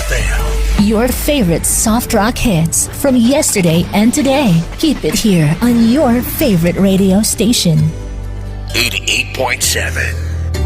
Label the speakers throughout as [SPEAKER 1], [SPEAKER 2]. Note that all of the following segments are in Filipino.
[SPEAKER 1] FM.
[SPEAKER 2] Your favorite soft rock hits from yesterday and today. Keep it here on your favorite radio station.
[SPEAKER 1] 88.7.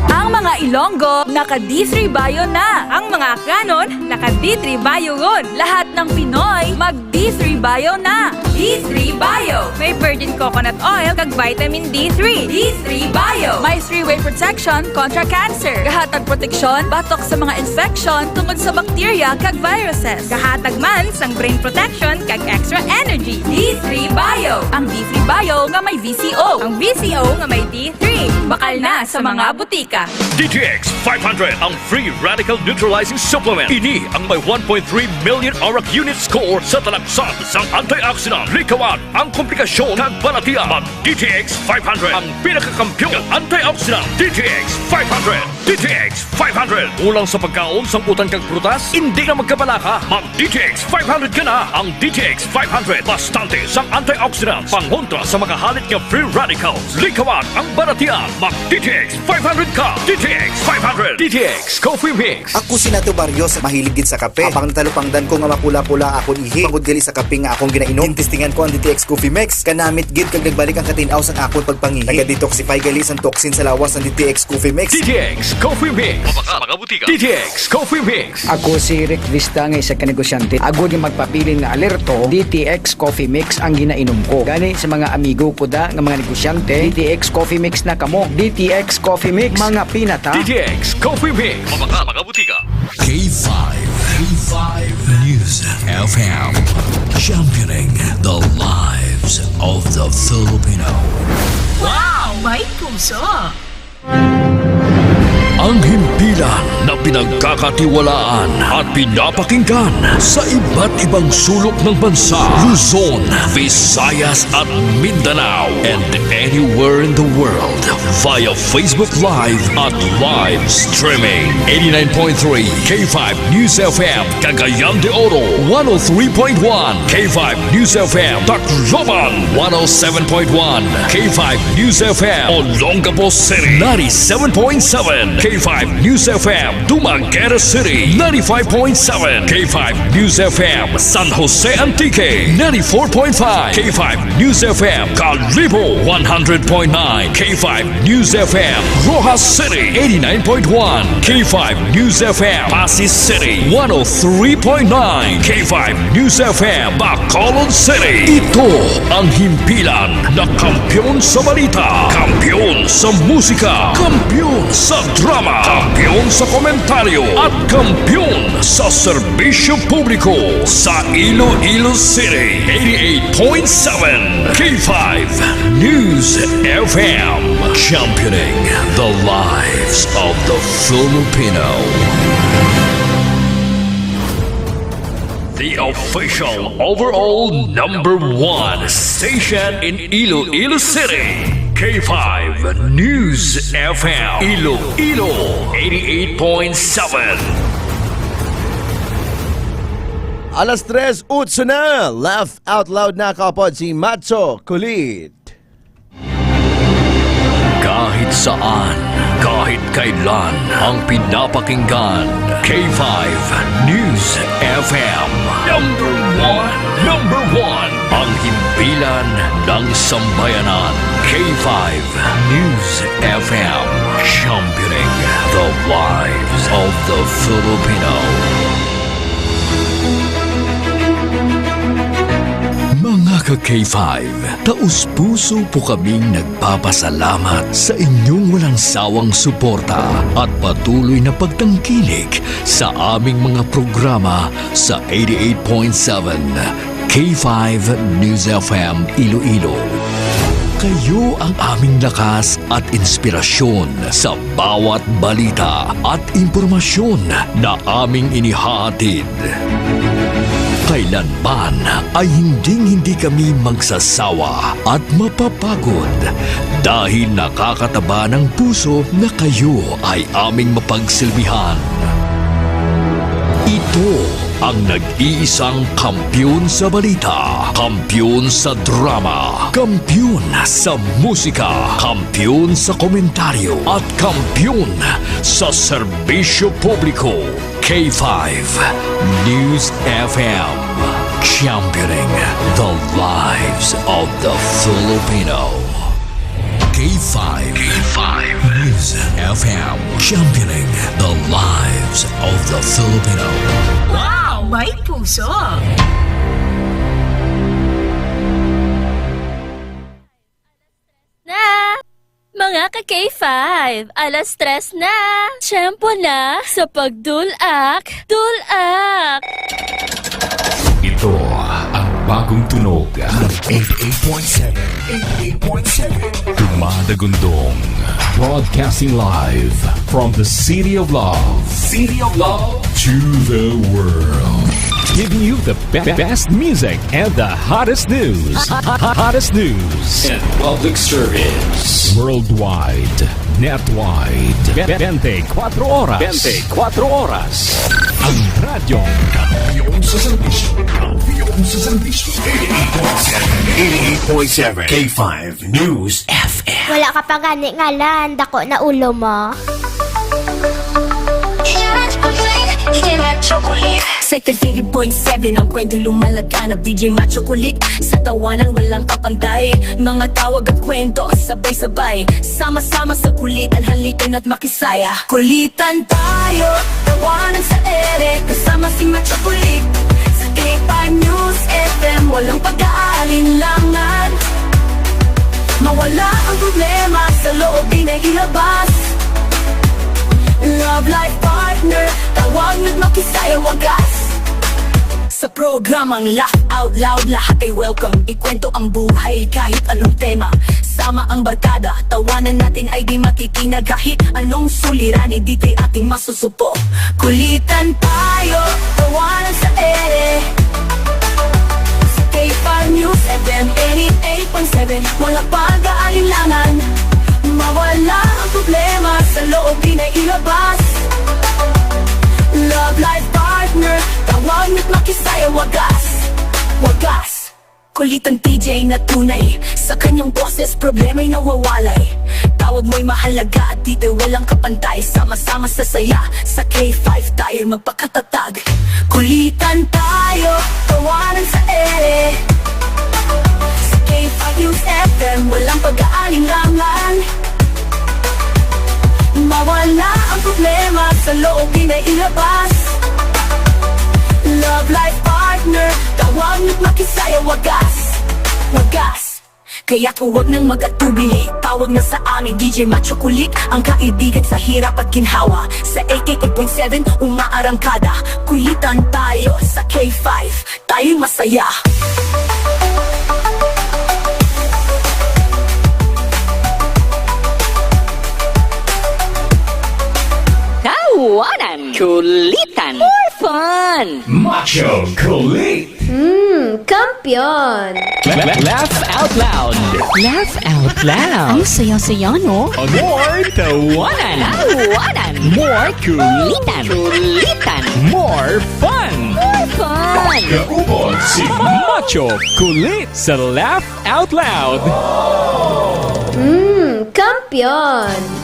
[SPEAKER 3] Ang mga Ilonggo, naka D3 Bio na. Ang mga Kanon, naka D3 Bio ron. Lahat ng Pinoy, mag D3 Bio na. D3 Bio. May virgin coconut oil kag vitamin D3. D3 Bio. May 3-way protection kontra cancer. Kahatag proteksyon, batok sa mga infection tungod sa bakterya kag viruses. Kahatag man sang brain protection kag extra energy. D3 Bio. Ang D3 Bio nga may VCO. Ang VCO nga may D3. Bakal na sa mga butika.
[SPEAKER 4] DTX 500 ang free radical neutralizing supplement. Ini ang may 1.3 million auric unit score sa talaksan sang antioxidant. Likawan ang komplikasyon ng balatian. Mag DTX 500 ang pinakakampyong antioxidant. DTX 500. DTX 500. Ulang sa pagkaon sang utan kag prutas, hindi na magkabalaka. Mag DTX 500 ka na. Ang DTX 500 bastante sang antioxidant. Pangontra sa mga halit nga free radicals. Likawan ang balatian. Mag DTX 500 ka. DTX 500. DTX Coffee Mix.
[SPEAKER 5] Ako si Nato Barrios, mahilig gid sa kape. Apang natalupangdan ko nga mapula-pula akon ihi. Pagod gali sa kape nga akong ginainom. Tintistingan ko ang DTX Coffee Mix. Kanamit gid kag nagbalik ang katinaw sa akon pagpangihi. Naga-detoxify gali sang toxin sa lawas ng DTX Coffee Mix.
[SPEAKER 4] DTX Coffee Mix. Mga butika. DTX Coffee Mix.
[SPEAKER 6] Ako si Rick Vista nga isa ka negosyante. Agod yung magpapilin nga alerto, DTX Coffee Mix ang ginainom ko. Gani sa mga amigo ko da nga mga negosyante, DTX Coffee Mix na kamo. DTX Coffee Mix, mga pinata.
[SPEAKER 4] DTX Coffee Mix. Mga butika.
[SPEAKER 1] K5. K5 News FM. Championing the lives of the Filipino.
[SPEAKER 7] Wow! May puso!
[SPEAKER 4] Ang himpilan na pinagkakatiwalaan at pinapakinggan sa iba't ibang sulok ng bansa, Luzon, Visayas at Mindanao, and anywhere in the world via Facebook Live at live streaming. 89.3 K5 News FM, Cagayan de Oro, 103.1 K5 News FM, Tacloban, 107.1 K5 News FM, Olongapo City, 97.7 K5 News FM, Dumaguete City, 95.7 K5 News FM, San Jose Antique, 94.5 K5 News FM, Calibo, 100.9 K5 News FM, Rojas City, 89.1 K5 News FM, Pasig City, 103.9 K5 News FM, Bacolod City. Ito ang himpilan na kampyon sa balita, kampyon sa musika, kampyon sa drama, kampyon sa komentaryo at kampyon sa serbisyo publiko sa Iloilo City. 88.7 K5 News FM, championing the lives of the Filipino. The official overall #1 station in Iloilo City. K5 News FM, Iloilo 88.7.
[SPEAKER 8] Alas 3:08 na. Laugh out loud na kapod si Macho Kulit.
[SPEAKER 4] Kahit saan, kahit kailan, ang pinapakinggan. K5 News FM. Number one. Ang himpilan ng sambayanan. K5 News FM. Championing the lives of the Filipino. Mga ka-K5, taus-puso po kaming nagpapasalamat sa inyong walang sawang suporta at patuloy na pagtangkilik sa aming mga programa sa 88.7 K5 News FM Iloilo. Kayo ang aming lakas at inspirasyon sa bawat balita at impormasyon na aming inihahatid. Kailanman ay hindi kami magsasawa at mapapagod dahil nakakataba ng puso na kayo ay aming mapagsilbihan. Ito ang nag-iisang kampiyon sa balita, kampiyon sa drama, kampiyon sa musika, kampiyon sa komentaryo, at kampiyon sa serbisyo publiko. K5 News FM, championing the lives of the Filipino.
[SPEAKER 1] K5 News FM, championing the lives of the Filipino.
[SPEAKER 7] Wow! May puso!
[SPEAKER 9] Na! Mga ka-K5, alas 3 na! Tiyempo na sa pagdulak! Dulak!
[SPEAKER 4] Ito ang bagong tunog.
[SPEAKER 1] 88.7
[SPEAKER 4] Dumadagundong. Broadcasting live from the City of Love. City of Love to the world. Giving you the best music and the hottest news. Hottest news and public service. Worldwide. Netwide. 24 oras. 24 oras. Ang radyong
[SPEAKER 1] Kampiyon sa serbisyo. Kampiyon sa serbisyo. 88.7 K5 News FM.
[SPEAKER 10] Wala ka pa gani ngalan, dako na ulo mo.
[SPEAKER 7] Sa 88.7 ang kwento lumalaga na DJ Macho Kulit. Sa tawanan walang kapantay, mga tawag at kwento sabay-sabay. Sama-sama sa kulitan, halikan at makisaya. Kulitan tayo, tawanan sa ere, kasama si Macho Kulit. Sa K5 News FM, walang pag-aalinlangan. Mawala ang problema, sa loob din ay ilabas. Love life partner, tawag at makisaya wagas. Sa programang Laugh Out Loud, lahat ay welcome. Ikwento ang buhay kahit anong tema. Sama ang barkada, tawanan natin ay di makikinag. Kahit anong suliranin, dito'y ating masusupo. Kulitan tayo, tawanan sa ere. Sa K5 News FM 88.7, walang pag-aalinlangan. Mawala ang problema, sa loob din ay ilabas. Love life partner, tawag at makisaya wagas. Wagas, kulitan TJ na tunay. Sa kanyang boses, problema'y nawawalay. Tawag mo'y mahalaga at dito'y walang kapantay. Sama-sama sa saya, sa K5 tayo magpakatatag. Kulitan tayo, tawanan sa ere. Sa K5 News FM, walang pag-aalinlangan. Mawala ang problema, sa loob din ay ilabas. Love life partner, tawag at makisaya wagas. Wagas, kaya huwag nang mag-atubili. Tawag na sa amin DJ Macho Kulit, ang kaibigan sa hirap at ginhawa. Sa 88.7 umaarangkada, kulitan tayo sa K5, tayo'y masaya.
[SPEAKER 3] Tawanan! Kulitan! More fun!
[SPEAKER 4] Macho Kulit.
[SPEAKER 10] Kampiyon!
[SPEAKER 4] Laugh out loud.
[SPEAKER 3] Laugh out loud! Ang saya-saya, no?
[SPEAKER 4] More tawanan.
[SPEAKER 3] Tawanan!
[SPEAKER 4] More
[SPEAKER 3] Kulitan! Kulitan!
[SPEAKER 4] More fun.
[SPEAKER 3] More fun!
[SPEAKER 4] Kaupon si Macho Kulit sa Laugh Out Loud.
[SPEAKER 10] Kampiyon!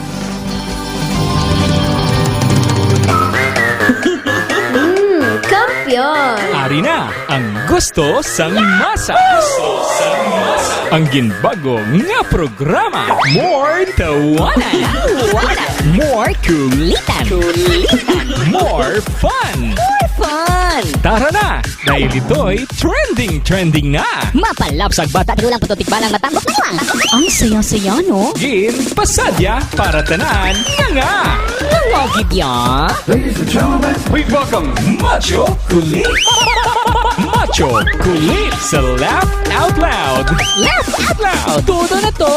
[SPEAKER 10] Kampiyon!
[SPEAKER 4] Ari na ang gusto sang masa. Ang ginbago nga programa. More tawanan.
[SPEAKER 3] Tawanan!
[SPEAKER 4] More
[SPEAKER 3] Kulitan! Kulitan!
[SPEAKER 4] more fun.
[SPEAKER 3] More fun!
[SPEAKER 4] Tara na, dahil ito'y trending na.
[SPEAKER 3] Mapalapsag bata, tinulang patutikban ang matambok na lang. Ang saya-saya, no?
[SPEAKER 4] Gin, pasadya, para tanan, nga.
[SPEAKER 3] Nawagid ya?
[SPEAKER 4] Ladies and gentlemen, we welcome Macho Kulit. Macho Kulit sa Laugh Out Loud.
[SPEAKER 3] Laugh out loud! Todo na to!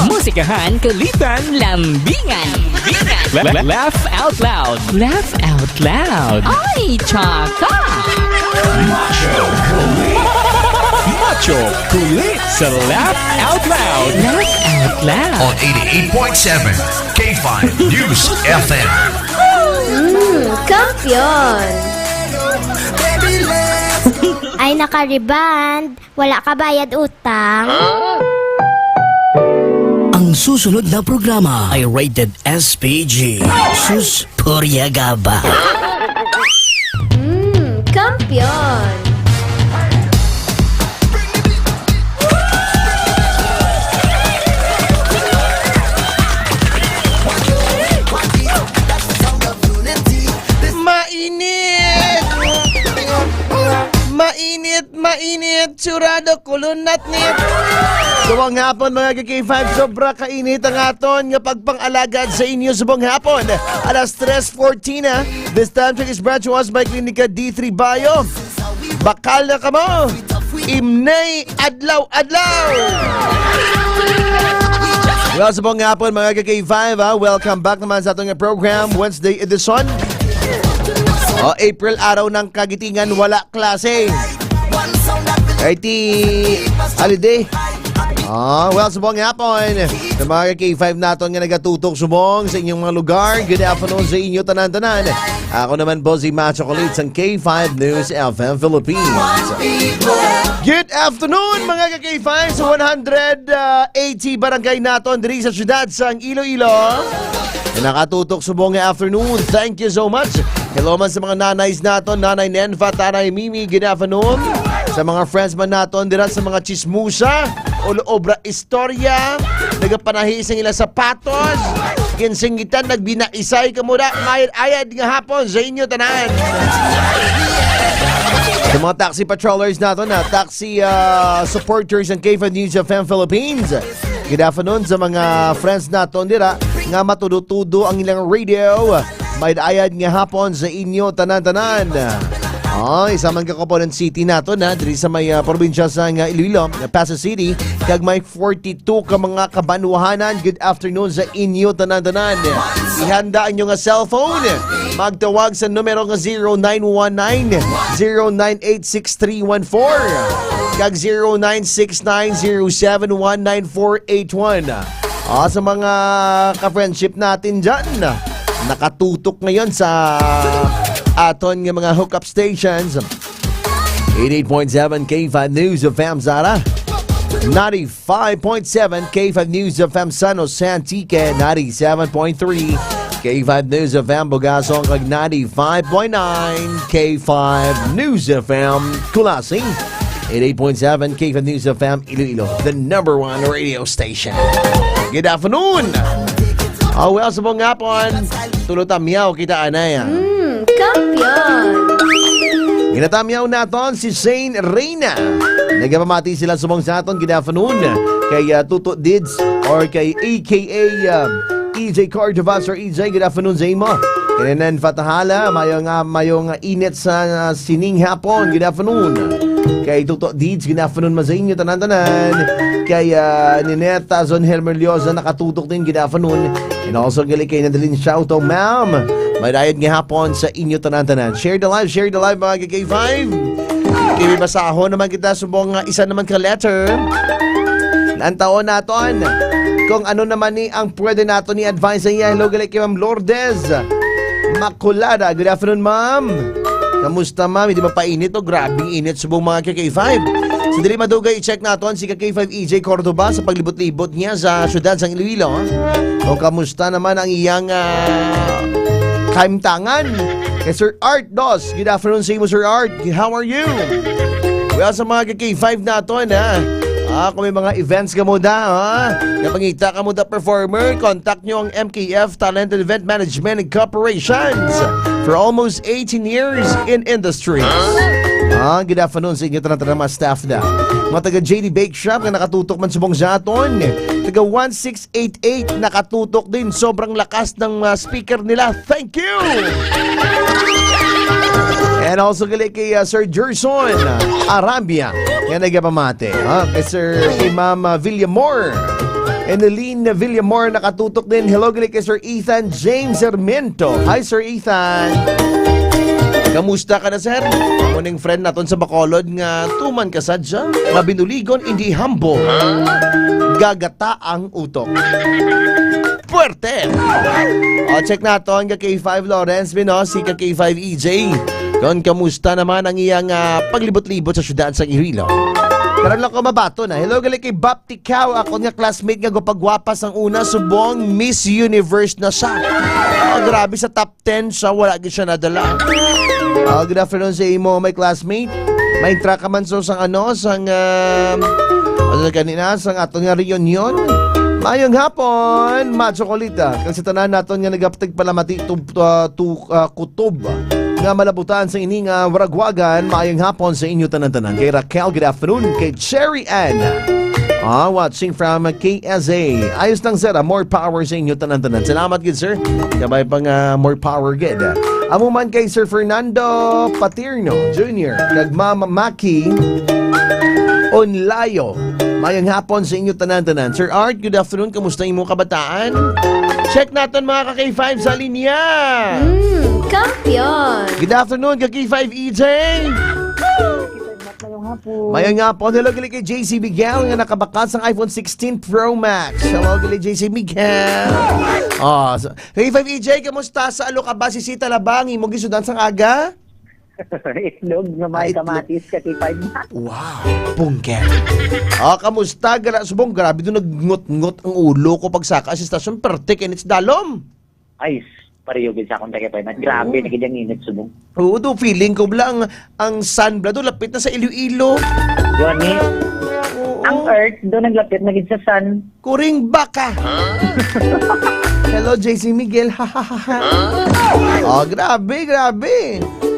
[SPEAKER 3] Musikahan, kulitan, lambingan.
[SPEAKER 4] Laugh Out Loud.
[SPEAKER 3] Laugh out loud! Ay, tsaka!
[SPEAKER 4] Macho Kulit sa Laugh Out Loud.
[SPEAKER 3] Laugh out loud!
[SPEAKER 1] On 88.7 K5 News FM.
[SPEAKER 10] Kampiyon! Ay, nakariband. Wala ka bayad utang?
[SPEAKER 1] Ang susunod na programa ay rated SPG. Sus Puriagaba.
[SPEAKER 10] Kampiyon!
[SPEAKER 8] Mainit, surado, kulunat nit. Subong hapon mga K5, sobra kainit ang aton nga pagpang-alagad sa inyo subong hapon. Alas 3:14 na. This time check is brought to us by Klinika D3 Bio. Bakal na ka mo. Imnay adlaw-adlaw. Well, subong hapon mga K5, welcome back naman sa atong program Wednesday edition. April, araw ng kagitingan, wala klase. 30 holiday. Well, subong hapon sa mga K5 naton nga nagatutok subong sa inyong mga lugar. Good afternoon sa inyo tanan-tanan. Ako naman po si Macho Kulit ng K5 News FM Philippines. Good afternoon mga K5 sa 180 barangay naton diri sa syudad sang Iloilo. Nakatutok subong afternoon. Thank you so much. Hello man sa mga nanays naton, Nanay Nenfa, Tanay Mimi, good afternoon. Sa mga friends man naton dira sa mga chismusa o obra istorya, nagapanahi sa ilang sapatos, ginsingitan, nagbinaisay ka muna, mayad-ayad nga hapon sa inyo tanan. Sa mga taxi patrollers naton, taxi supporters ng K5 News FM Philippines, good afternoon sa mga friends naton dira nga matudo-tudo ang ilang radio, mayad-ayad nga hapon sa inyo tanan-tanan. Isa man ka-component city nato na diri sa may probinsya sa Iloilo, Pasay City, kag may 42 ka mga kabanuhanan. Good afternoon sa inyo tanan-tanan. Ihanda ang inyong cellphone. Magtawag sa numero nga 0919-098-6314 kag 0969-0719481. Sa mga ka-friendship natin dyan, nakatutok ngayon sa aton nga mga hookup stations. 88.7 K5 News of FM Zara, 95.7 K5 News of FM San Jose Antique, 97.3 K5 News of FM Bogasong, kag 95.9 K5 News of FM Kulasing, 88.7 K5 News of FM Iloilo, the number one radio station. Good afternoon. Well, sabong hapon, tulotamyaw kita anay.
[SPEAKER 10] Kampiyon!
[SPEAKER 8] Ginatamyaw naton si Shane Reyna. Nagpamati sila subong sa aton, good afternoon. Kay Tuto Dids or kay AKA EJ Cordovas or EJ, good afternoon sa imo. Kinanan Fatahala, mayong init sa sining hapon, good afternoon. Kay Tuto Dids, good afternoon sa inyo tanan-tanan. Kay Nineta Zon Hermeliosa, nakatutok din, good afternoon. And also gali kay Nadalyn Shouto, ma'am. May dayad nga hapon sa inyo tanan-tanan. Share the live mga K5. Kaya basahon naman kita subong isa naman ka letter. Nantaon naton kung ano naman ni ang pwede nato ni advice niya. Hello gali kay Ma'am Lourdes Makulada. Good afternoon, ma'am. Kamusta, ma'am? Hindi mapainit o grabing init subong mga K5. Sa dili madugay, i-check naton si K5 EJ Cordoba sa paglibot-libot niya sa syudad sang Iloilo. O kamusta naman ang iyang kaimtangan kay Sir Art Dos. Good afternoon sa imo, Sir Art. How are you? Well, sa mga K5 naton, kung may mga events ka mo napangita ka mo performer, contact nyo ang MKF Talent and Event Management and Corporations for almost 18 years in industry. Good afternoon sa inyo tanan mga staff na. Mga taga JD Bake Shop na nakatutok man subong sa aton. Taga 1688 nakatutok din. Sobrang lakas ng speaker nila. Thank you! And also kay Sir Gerson Arabia. Yan nagpamate. Kay Ma'am Villamor. Eneline Villamor nakatutok din. Hello kay Sir Ethan James Hermento. Hi Sir Ethan. Kamusta ka na, sir? Muning friend naton sa Bacolod nga tuman ka sadya, mabinuligon hindi humble. Gagata ang utok. Puerte! Check naton ka K5 Lawrence Bino, si ka K5 EJ. Kon kamusta naman ang iyang paglibot-libot sa syudad sa Iloilo? Karon lang ko mabato na. Hello gali kay Bapti Cow, ako nga classmate nga gopagwapas ang una subong Miss Universe na siya. Grabe sa top 10 siya, wala gyud siya nadala. Good afternoon sa imo, my classmate. May track ka man so sang kanina sang aton nga reunion. Mayong hapon, Machokolita. Kasi tanan naton nga nagaptig palamati kutob nga malabutan sa ining waragwagan. Mayong hapon sa inyo tanan-tanan. Kay Raquel, good afternoon. Kay Cherry Ann, watching from KSA. Ayos lang sir, more power sa inyo tanan-tanan. Salamat good sir. Kabay pang more power good. Amo man kay Sir Fernando Patirno Jr. kag Mama Maki Onlayo. Mayang hapon sa inyo tanan-tanan. Sir Art, good afternoon. Kamusta imo kabataan? Check natin mga ka-K5 sa linya.
[SPEAKER 10] Kampiyon!
[SPEAKER 8] Good afternoon, ka-K5 EJ. Mayang hapon. Hello gali kay JC Miguel nga nakabakas ng iPhone 16 Pro Max. Hello gali JC Miguel. K5 EJ, kamusta sa alo ka ba si Sita Labang? Imo gisudan sang aga?
[SPEAKER 11] Itlog na may kamatis ka 5 na.
[SPEAKER 8] Wow, bungker. Kamusta? Subong, grabe doon nagngot-ngot ang ulo ko pagsaka sa stasyon. Pertik and it's dalom.
[SPEAKER 11] Ay, pariyogin sa akong takipay na. Grabe, nagidyang init subong.
[SPEAKER 8] Oo, do feeling ko lang ang sun do lapit na sa Iloilo.
[SPEAKER 11] Yun eh. Ang earth, doon naglapit naging sa sun.
[SPEAKER 8] Kuring baka. Hello, JC Miguel. Grabe.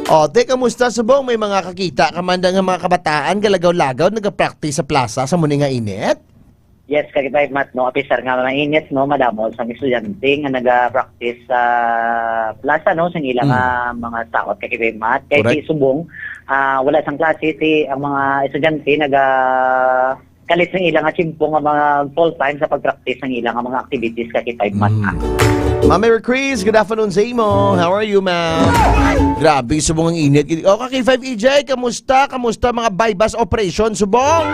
[SPEAKER 8] Te, kamusta subong? May mga kakita kamanda nga mga kabataan galagaw-lagaw nagapractice sa plaza sa muni nga init?
[SPEAKER 11] Yes, kakipay mat, no? Apisar nga mga init, no? Madamol sa estudyante nga nag-practice sa plaza, no? Sa ilang mga taot kakipay mat. Kaya si subong, wala sang klase, ang mga estudyante kalit ng ilang chimpong nga mga full time sa pag-practice ng ilang mga activities kakipay mat.
[SPEAKER 8] Ma'am Chris, good afternoon sa imo. How are you, ma'am? Grabe, subong ang init. K5 EJ, kamusta? Kamusta mga bypass operation, subong?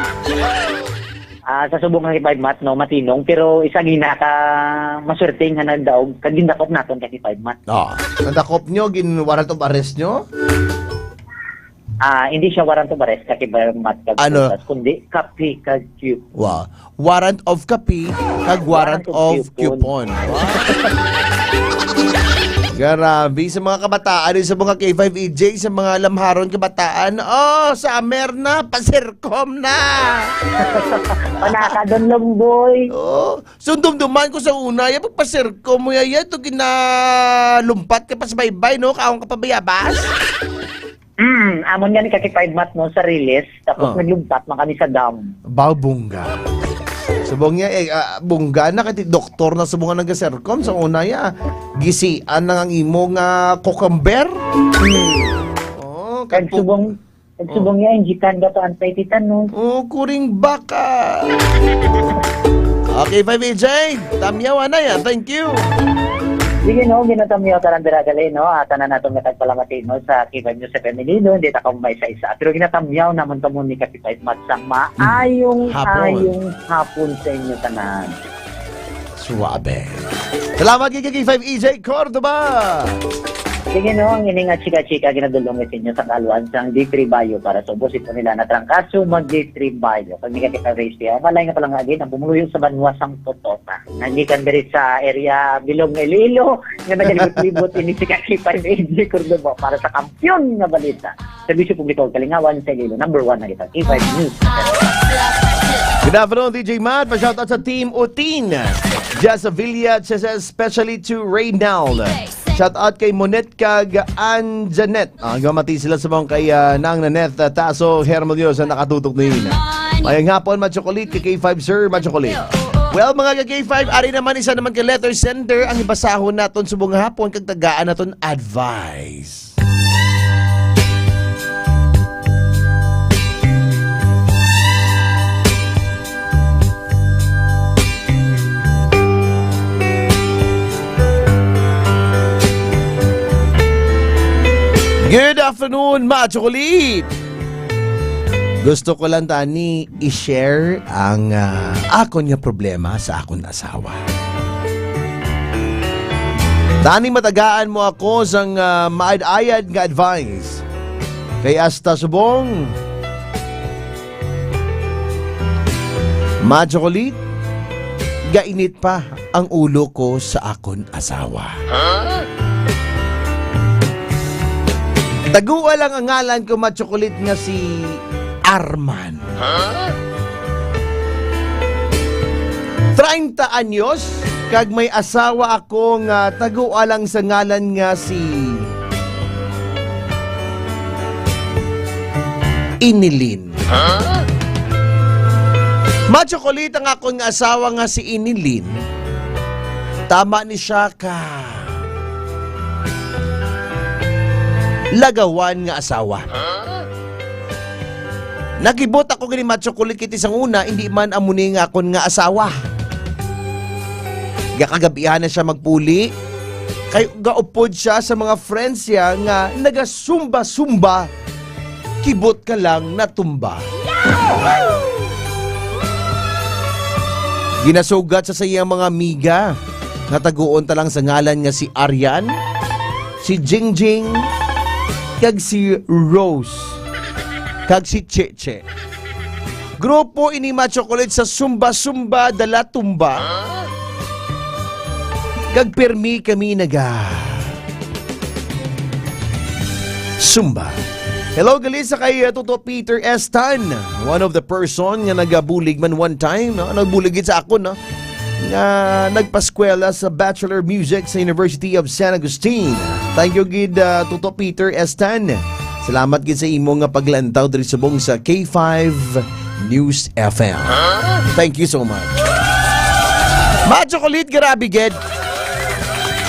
[SPEAKER 11] Sa subong ng kakipay mat, no? Matinong. Pero isa gina ka maswerteng nga nagdaog. Kagindakop natin kakipay mat.
[SPEAKER 8] Nandakop nyo, warrant of arrest nyo?
[SPEAKER 11] Hindi siya warrant of arrest kakipay mat.
[SPEAKER 8] Ano?
[SPEAKER 11] Kundi kapi kag-Q.
[SPEAKER 8] Wow. Warrant of kapi kag warrant of coupon. Grabe sa mga kabataan sa mga K5 EJ, sa mga lamharon kabataan. Summer na, pasirkom na.
[SPEAKER 11] Panaka doon lang, boy.
[SPEAKER 8] Sundumduman ko sa una, pagpasirkom mo yaya, ito ginalumpat ka pa sa baybay, no? Kaong ka pa bayabas?
[SPEAKER 11] Amon nga ni kakipay mat, no, sa release, tapos naglumpat man kami sa dam.
[SPEAKER 8] Bungga. Subong niya, bungga na kati doktor na subong nga nag-sercom sa una ya. Gisian na ang imong cucumber.
[SPEAKER 11] Kagsubong niya, injikan daw to anti-titan, no?
[SPEAKER 8] Kuring baka. Okay, 5AJ. Tamyaw na yan. Thank you.
[SPEAKER 11] Sige, no, ginatamyaw talang diragali, no? Tanan natong natagpalamati, no, sa K5 News sa family, no? Hindi ta may isa-isa. Pero ginatamyaw naman tamo ni Kapitay Matsang maayong hapon sa inyo tanan.
[SPEAKER 8] Suabe. Salamat kay K5 EJ Cordoba.
[SPEAKER 11] Sige, no, ang ining chika-chika ginadulong sa inyo sa kaluan sang D3 Bayo para sa ubos ito nila na trangkaso mag D3 Bayo. Pag hindi ka kita race kaya, malay nga palang agin ang bumuluyong sa banwasang totota. Nandikan diri sa area Bilong Iloilo nga nagalibot-libot ini si K5 EJ Cordoba para sa kampyon nga balita. Serbisyo publiko Kalingawan sa Iloilo. Number 1 na kita, K5 News.
[SPEAKER 8] Good afternoon, DJ Matt. Pa-shoutout sa Team Utin. Jessa Villa, especially to Reynald. Shout out kay Monet kag Anjanet. Gamati sila sa mga kay Nang Nanet Taso Hermodios na nakatutok na yun. Mayang hapon, Machokolate, kay K5 Sir, Machokolate. Well, mga K5, ari naman isa naman kay letter sender ang ibasahon naton subong hapon kag tagaan naton advice. Good afternoon, mga chocolate! Gusto ko lang tani i-share ang akon nga problema sa akon asawa. Tani matagaan mo ako sang maad-ayad nga advice. Kay Asta Subong. Ma-chocolate, gainit pa ang ulo ko sa akon asawa. Tagua lang ang ngalan ko, ma-chocolate, nga si Arman. 30 anyos, kag may asawa ako nga tagua lang sa ngalan nga si Inilin. Ma-chocolate ang akong asawa nga si Inilin. Tama ni siya ka lagawan nga asawa. Nakibot ako gani ma-chocolate kit isang una, hindi man amuni nga akon nga asawa. Gakagabihan na siya magpuli. Kay gaupod siya sa mga friends siya nga nagasumba-sumba. Kibot ka lang natumba. Ginasugat sa sayang mga amiga. Nataguon ta lang sa ngalan nga si Aryan, si Jingjing, kag si Rose, kag si Cheche. Grupo ini ma-chocolate sa sumba-sumba dala tumba. Kag permi kami naga Sumba. Hello gali sa kay Toto Peter S. Tan, one of the person nga nagabulig man one time, no? Nagbuligid sa ako, no? Nga nagpaskwela sa Bachelor Music sa University of San Agustin. Thank you gid Toto Peter S. Tan. Salamat gid sa imo nga paglantaw diri subong sa K5 News FM. Thank you so much. Ma-chocolate, grabe gid.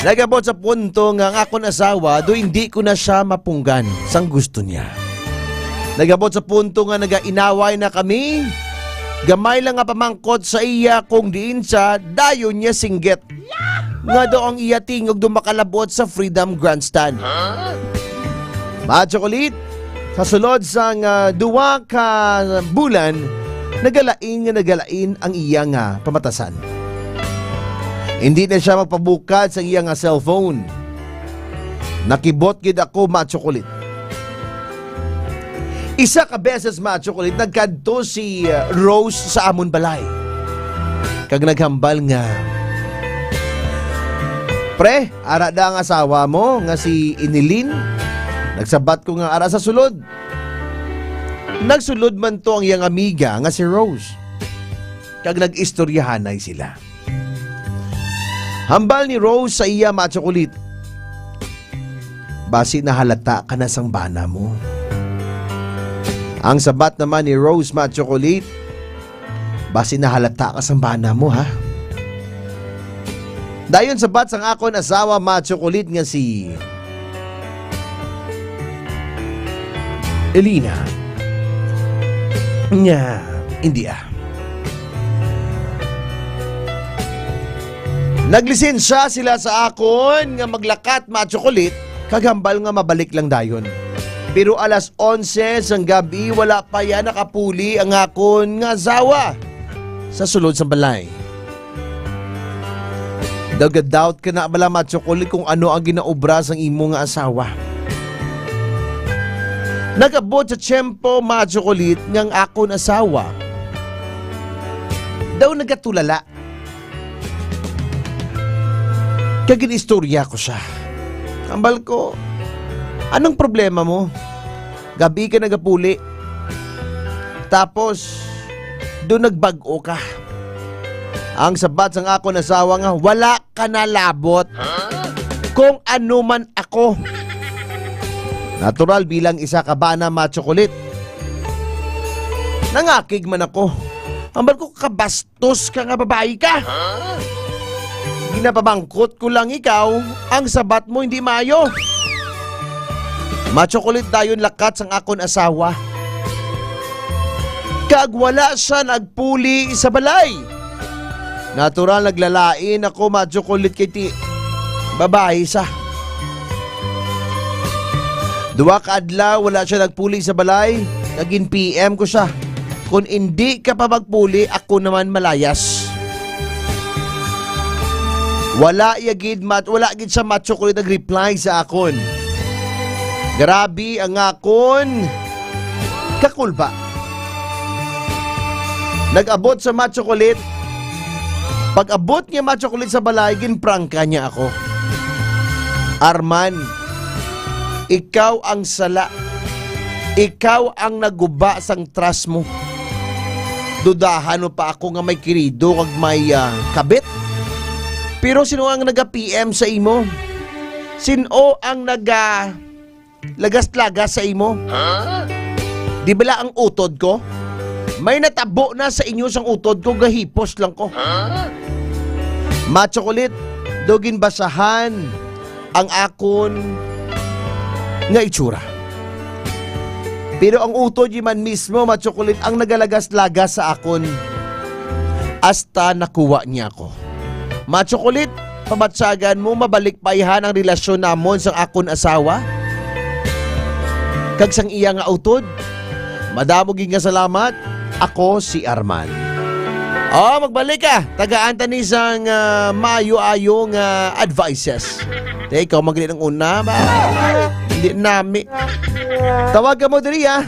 [SPEAKER 8] Nagabot sa punto nga ang akong asawa do hindi ko na siya mapunggan sang gusto niya. Nagabot sa punto nga nagainaway na kami. Gamay lang nga pamangkot sa iya kung diin siya dayon niya singgit. Nga do ang iya tingog do makalabot sa Freedom Grandstand. Ma-chocolate, sa sulod sang 2 ka bulan, nagalain ang iya nga pamatasan. Hindi na siya magpabukad sa iyang cellphone. Nakibot gid ako, ma-chocolate. Isa ka beses, ma-chocolate, nagkadto si Rose sa amon balay. Kag naghambal nga, pre, ara da ang asawa mo nga si Inilin. Nagsabat ko nga ara sa sulod. Nagsulod man to ang iyang amiga nga si Rose. Kag nag-istoryahanay sila. Hambal ni Rose sa iya, ma-chocolate. Basi nahalata ka na sang bana mo. Ang sabat naman ni Rose, ma-chocolate. Basi nahalata ka sang bana mo, ha? Dayon sabat sang akon asawa, ma-chocolate, nga si Elina. Nya, hindi Naglisensya sila sa akon nga maglakat, ma-chocolate, kagambal nga mabalik lang dayon. Pero alas 11 sang gabi, wala pa yan nakapuli ang akon nga asawa sa sulod sa balay. Doubt ka na bala, ma-chocolate, kung ano ang ginaobra sang imo nga asawa. Nagabot sa tiyempo, ma-chocolate, ngang akon asawa daw nagatulala. Kagin istorya ko siya. Kambal ko, anong problema mo? Gabi ka nagapuli. Tapos, doon nagbago ka. Ang sabat sang ako nasawa nga, wala ka na labot. Kung ano man ako. Natural bilang isa ka bana, ma-chocolate. Nangakig man ako. Kambal ko, kabastos ka nga, babae ka. Ginapabangkot ko lang ikaw, ang sabat mo hindi maayo. Ma-chocolate dayon lakat sang akon asawa. Kag wala siya nagpuli sa balay. Natural naglalain ako, ma-chocolate, kay ti babae sa. 2 ka adlaw wala siya nagpuli sa balay. Naging PM ko siya. Kung hindi ka pa magpuli, ako naman malayas. Wala gid siya, ma-chocolate, nag-reply sa akon. Grabe ang akon kakulba. Nag-abot sa matchokolit. Pag-abot niya matchokolit sa balay, ginprangka niya ako. Arman, ikaw ang sala. Ikaw ang naguba sang trust mo. Dudahan mo pa ako nga may kirido kag may kabit. Pero sino ang naga-PM sa imo? Sino ang lagas-lagas sa imo? Di bala ang utod ko? May natabo na sa inyo sang utod ko, gahipos lang ko. Matchokolit, dogin basahan ang akon nga itsura. Pero ang utod man mismo, matchokolit, ang nagalagas-lagas sa akon. Hasta nakuha niya ako. Matchokolit, pamatsagan mo mabalik paihan ang relasyon namon sa akon asawa? Kag sang iya nga utod, madamog nga salamat, ako si Arman. Oh, magbalik ka. Tagaan ni sang maayo-ayong advices. Ikaw magaling ng una ba? Hindi nami. Tawagan mo diri ha.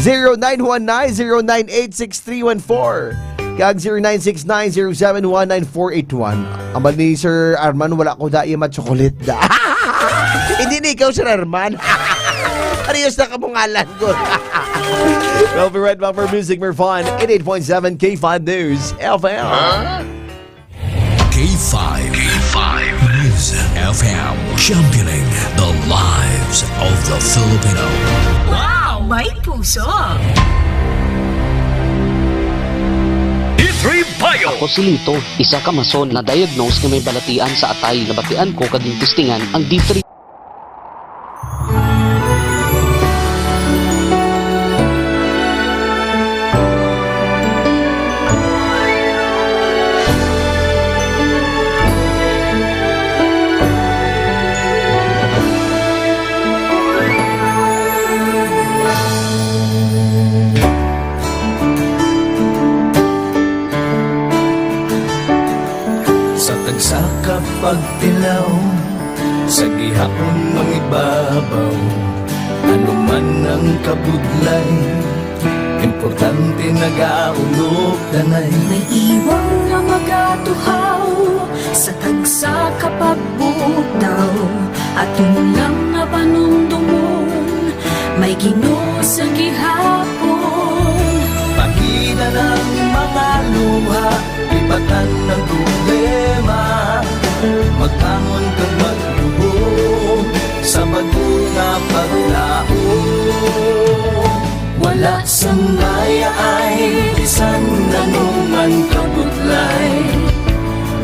[SPEAKER 8] 0919-098-6314 kag 0969-0719481. Amal ni Sir Arman, wala ko dai matchokolit da. Hindi ni ikaw, Sir Arman. Arios na kamungalan ko. Well, for Red Bumper Music, more fun. 88.7 K5 News FM.
[SPEAKER 1] K5 News FM, championing the lives of the Filipino.
[SPEAKER 7] Wow! May puso!
[SPEAKER 4] D3 Bio.
[SPEAKER 12] Ako si Lito, isa ka mason na diagnose nga may balatian sa atay. Nabatian ko kaging testingan ang D3.
[SPEAKER 13] Sa kapagtilaw, sa gihapon ng ibabaw, ano man ang kabudlay, importante nagaulog danay.
[SPEAKER 7] May iwang nga magatuhaw sa tagsa kapagbutaw, at lang nga panumdumon, may Ginoo sa gihapon.
[SPEAKER 13] Pagina ng mga luha, ibatan ng problema, magtangon kang magluho sa bagunga paglao. Wala sang maya ay bisan nanuman kabudlay.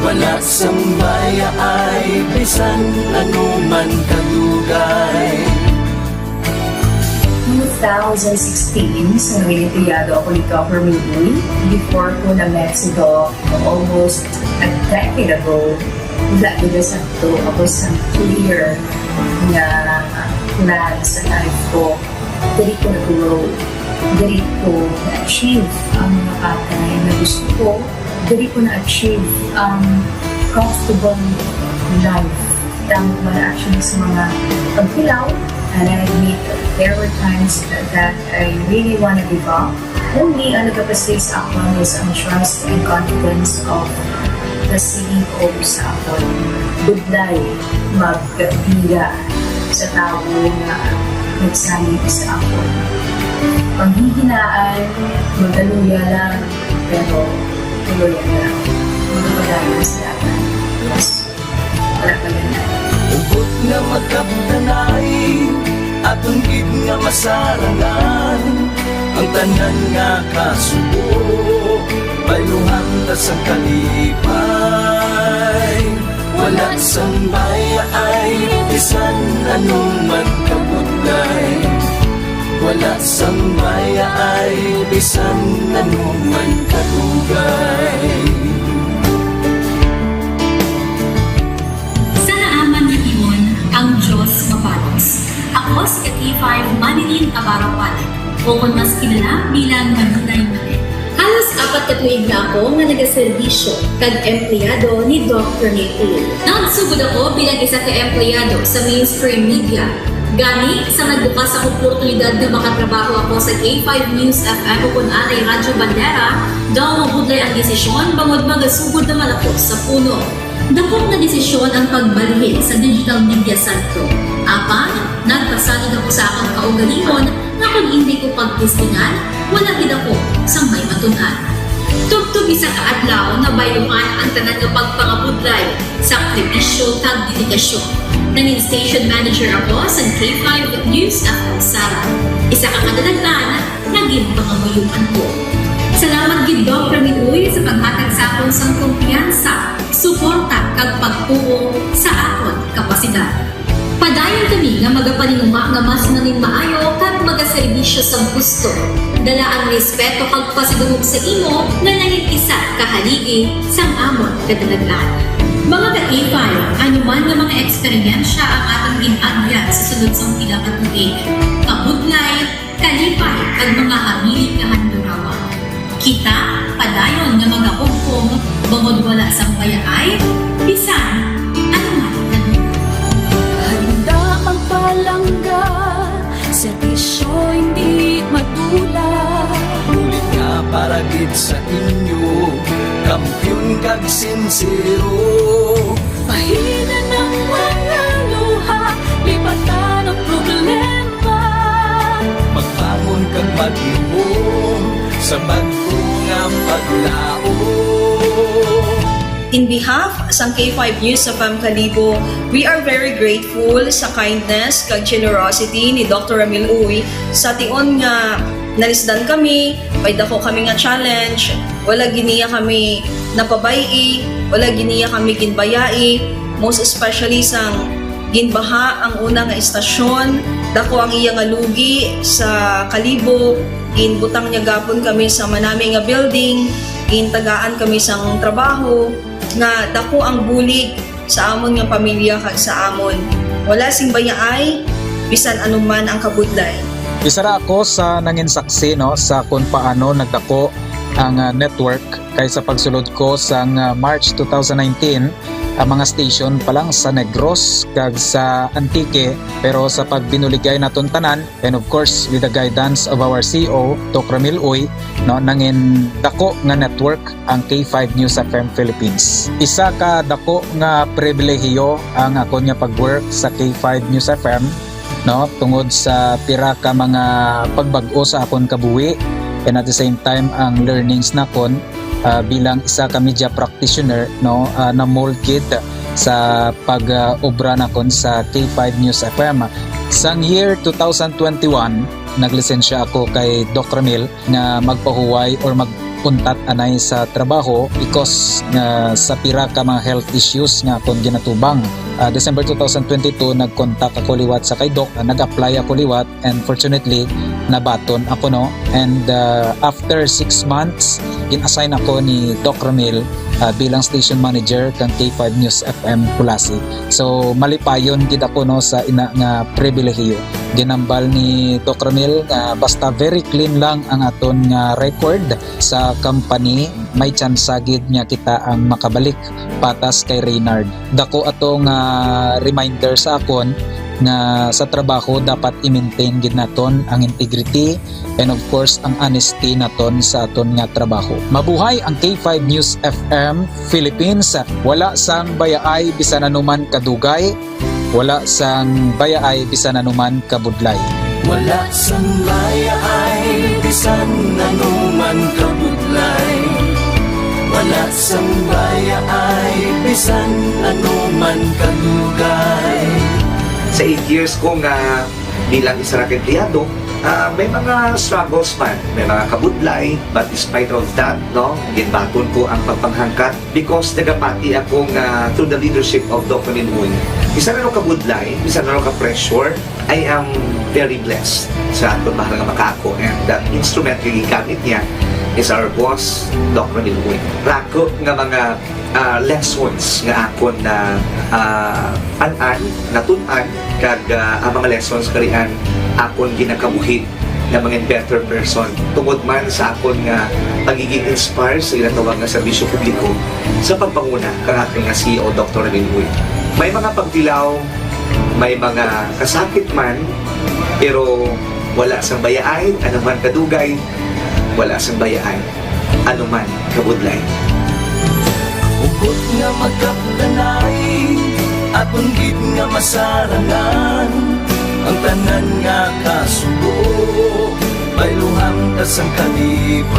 [SPEAKER 13] Wala sang maya ay bisan nanuman kadugay.
[SPEAKER 14] 2016, sa Wilipiyado ako nito for Midi. Before ko na Mexico, almost a decade ago, ako sa clear na plan sa life ko. Dali ko nag-grow. Dali ko na-achieve ang mga patay na gusto ko. Dali ko na-achieve ang comfortable life. Dahil mga actually sa mga pagpilaw. And I admit there were times that I really want to give up. Only ang nagkapastig sa ako is ang trust and confidence of the CEO sa ako. Budlay magbiga sa tao na nagsalit sa ako. Panghihinaan, magaluya lang, pero tuloy lang. Magpapagayon sa lahat. Yes, wala ka ganyan.
[SPEAKER 13] Ubot nga magkaptanay, atong gid nga masarangan, ang tanan nga kasubo, bayluhan ta sa kalipay. Wala sang baya ay bisan anuman kabudlay. Wala sang baya ay bisan anuman kadugay.
[SPEAKER 15] Ang Diyos mapatos. Ako si K5 Manilin Abarawan, o kung mas kilala bilang Manunay Mali. Halos Apat ka tuig na ako nga nagaserbisyo kag empleyado ni Dr. Mayfield. Nagsugod ako bilang isa ka empleyado sa mainstream media. Gani, sa nagbukas ang oportunidad na makatrabaho ako sa K5 News FM o kung anay Radyo Bandera, daw mabudlay ang desisyon bangod magasugod na malapos sa puno. Dakong na desisyon ang pagbalhin sa digital media center. Apan, nagpasanod ako sa akong kaugalingon na kung hindi ko pagtistingan, wala din ako sa may matunan. Tugtog isa ka adlaw na bayuhan ang tanan nga pagpangabudlay, sakripisyo kag dedikasyon. Nanging station manager ako sa K5 News FM Sara. Isa ka kadalaglan, naging pangamayuan ko. Salamat gid Dr. Minuy sa paghatag sa akon sang kumpiyansa, suporta kag pagtuo sa akon kapasidad. Padayon kami nga magapaninuma nga mas nanin maayo kag magaserbisyo sa gusto. Dala ang respeto kag pasidungog sa imo nga nanging isa kahaligi sang amon kadalaglan. Mga ka-K5, anuman nga mga eksperyensya ang atong ginagyan sa sunod sang pila ka tuig. Kabudlay, kalipay kag mga habilin nga handurawa. Kita, padayon nga magahugpong, bangod wala sang payaay, bisan, anuman na
[SPEAKER 7] Handa ang palangga, serbisyo hindi madula.
[SPEAKER 13] Ulit nga para gid sa inyo, kampiyon kag sincero.
[SPEAKER 7] Pahina ng mga luha, lipatan ang problema.
[SPEAKER 13] Magbangon kang mag-iwong sa bago nga paglao.
[SPEAKER 16] In behalf sa K5 News FM Kalibo, we are very grateful sa kindness kag generosity ni Dr. Ramil Uy sa tion nga nalisdan kami, may dako kami nga challenge, wala giniya kami napabayi, wala giniya kami ginbayai, most especially sang ginbaha ang una nga istasyon, dako ang iya nga lugi sa Kalibo, ginbutang niya gapon kami sa manami nga building, gintagaan kami sang trabaho, nga dako ang bulig sa amon nga pamilya kag sa amon. Wala sing bayaay, bisan anuman ang kabudlay.
[SPEAKER 17] Isa ra ako sa nangin saksi no sa kung paano nagdako ang network kay sa pagsulod ko sa March 2019 ang mga station pa lang sa Negros kag sa Antique, pero sa pagbinuligay naton tanan and of course with the guidance of our CEO Dr. Ramil Uy no nangin dako nga network ang K5 News FM Philippines. Isa ka dako nga pribilehiyo ang ako nga pag-work sa K5 News FM no tungod sa pira ka mga pagbag-o sa akon kabuhi and at the same time ang learnings nakon bilang isa ka media practitioner no na mold kid sa pag-obra nakon sa K5 News FM. Sang year 2021 naglisensya ako kay Dr. Ramil na magpahuway or magpuntat anay sa trabaho because sa pira ka mga health issues nga akong ginatubang. December 2022 nag-contact ako liwat sa kay Doc, nag-apply ako liwat and fortunately nabaton ako no, and after 6 months in-assign ako ni Doc Ramil bilang station manager kang K5 News FM Pulasi. So malipayon gid ako no sa ina nga pribilehiyo. Ginambal ni Doc Ramil nga basta very clean lang ang aton nga record sa company, may chance gid nga kita ang makabalik patas kay Reynard. Dako atong reminder sa akon nga sa trabaho dapat i-maintain gid naton ang integrity and of course ang honesty naton sa aton nga trabaho. Mabuhay ang K5 News FM Philippines. Wala sang bayaay bisan anuman kadugay, wala sang bayaay bisan anuman kabudlay.
[SPEAKER 13] Wala sang bayaay bisan anuman kabudlay. Wala sang bayaay bisan anuman kadugay.
[SPEAKER 5] Sa 8 years ko nga bilang isa ra ka empleyado, may mga struggles man, may mga kabudlay, but despite of that, no, ginbaton ko ang pagpanghangkat because nagapati ako nga through the leadership of Dr. Minuy. Isa na kabudlay, isa na ka-pressure, I am very blessed sa ato mahal nga makako, and that instrument nga gigamit niya is our boss, Dr. Minuy. Rako nga mga lessons nga akon na natunan kag ang mga lessons karian akon ginakabuhi
[SPEAKER 18] nga mga better person. Tungod man sa akon nga pagiging inspired sa ginatawag nga serbisyo publiko sa pagpanguna kang aking nga CEO Dr. Ramil Uy. May mga pagdilaw, may mga kasakit man, pero wala sang bayaay, anuman kadugay, wala sang bayaay, anuman kabudlay.
[SPEAKER 13] Ugot nga magkapdanay at unggit nga masarangan ang tanan nga kasubo bayluhan ka sang kalipay.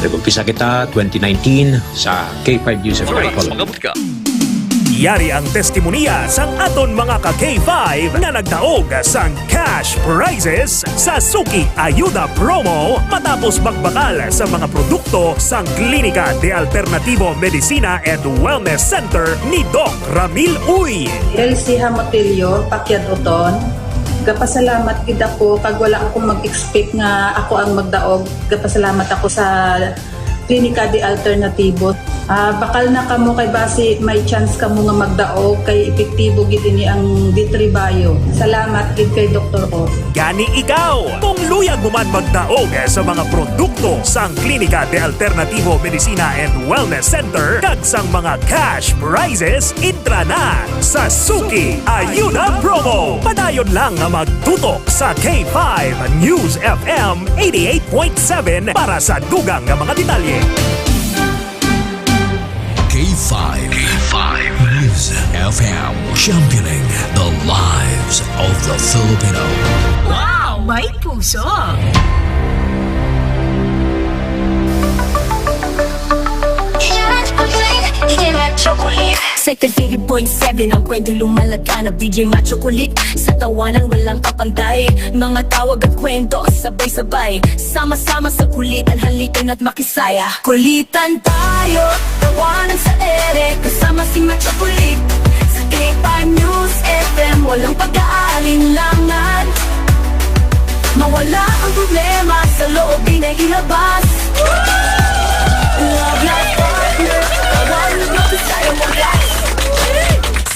[SPEAKER 19] Nag-umpisa kita 2019 sa K5 News FM.
[SPEAKER 20] Yari ang testimonya sang aton mga ka-K5 na nagdaog sang cash prizes sa Suki Ayuda Promo matapos magbakal sa mga produkto sang Klinika de Alternativo Medicina and Wellness Center ni Doc Ramil Uy.
[SPEAKER 21] Elsie Hamotilio, Pakyat Oton. Gapasalamat gid ako kag wala akong mag-expect nga ako ang magdaog. Gapasalamat ako sa Klinika de Alternativo. Bakal na kamo kay base may chance kamo nga magdaog kay epektibo gid ini ang D3 Bio. Salamat gid kay Dr. Oz.
[SPEAKER 20] Gani ikaw, kung luyag mo man magdaog sa mga produkto sang Klinika de Alternativo Medicina and Wellness Center kag sang mga cash prizes, intra na sa Suki Ayuda Promo. Padayon lang nga magtutok sa K5 News FM 88.7 para sa dugang nga mga detalye.
[SPEAKER 1] K5 News FM, championing the lives of the Filipino.
[SPEAKER 7] Wow! May puso! Sa 38.7 ang kwento lumalaga na DJ Macho Kulit. Sa tawanan walang kapantay, mga tawag at kwento sabay-sabay. Sama-sama sa kulitan, halikan at makisaya. Kulitan tayo, tawanan sa ere, kasama si Macho Kulit. Sa K5 News FM, walang pag-aalinlangan. Mawala ang problema, sa loob din ay ilabas. Love life partner, tawanan mo tayo mag-life.